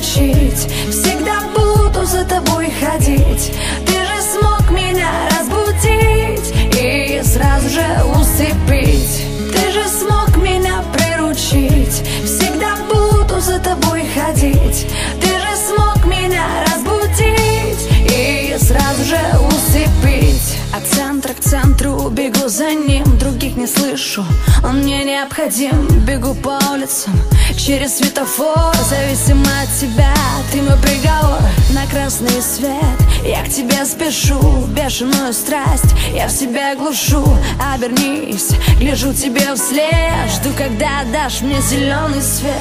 приручить, всегда буду за тобой ходить. Ты же смог меня разбудить и сразу же усыпить. Ты же смог меня приручить, всегда буду за тобой ходить. Ты же смог меня разбудить и сразу же усыпить. От центра к центру бегу за ним, других не слышу, он мне необходим. Бегу по улицам через светофор, зависимо от тебя, ты мой приговор. На красный свет я к тебе спешу, бешеную страсть я в себя глушу. Обернись, гляжу тебе вслед, жду, когда дашь мне зеленый свет.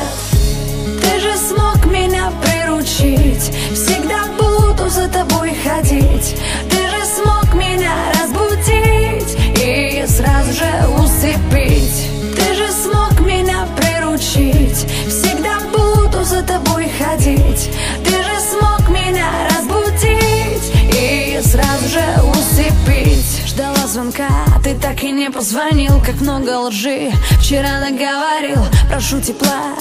Ты же смог меня приручить, всегда буду за тобой ходить. Ты же смог меня разбудить и сразу же усыпить. Ты же смог меня приручить, всегда буду за тобой ходить. Ты же смог меня разбудить и сразу же усыпить. Ждала звонка, ты так и не позвонил. Как много лжи вчера наговорил. Прошу тепла,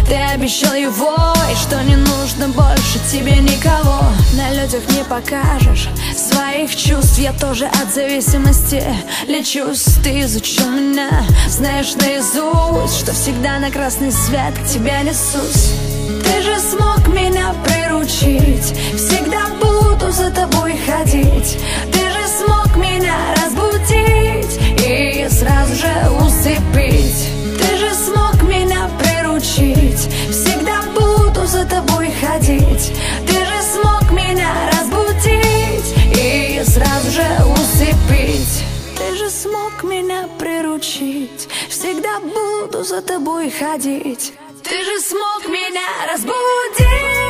ты обещал его, и что не нужно больше тебе никого. На людях не покажешь своих чувств, я тоже от зависимости лечусь. Ты изучил меня, знаешь наизусть, что всегда на красный свет к тебе несусь. Ты же смог меня приручить, всегда буду за тобой ходить. Ты же смог меня разбудить и сразу же усыпить. Ты же смог меня приручить, всегда буду за тобой ходить. Ты же смог меня разбудить и сразу же усыпить. Ты же смог меня приручить, всегда буду за тобой ходить. Ты же смог меня разбудить.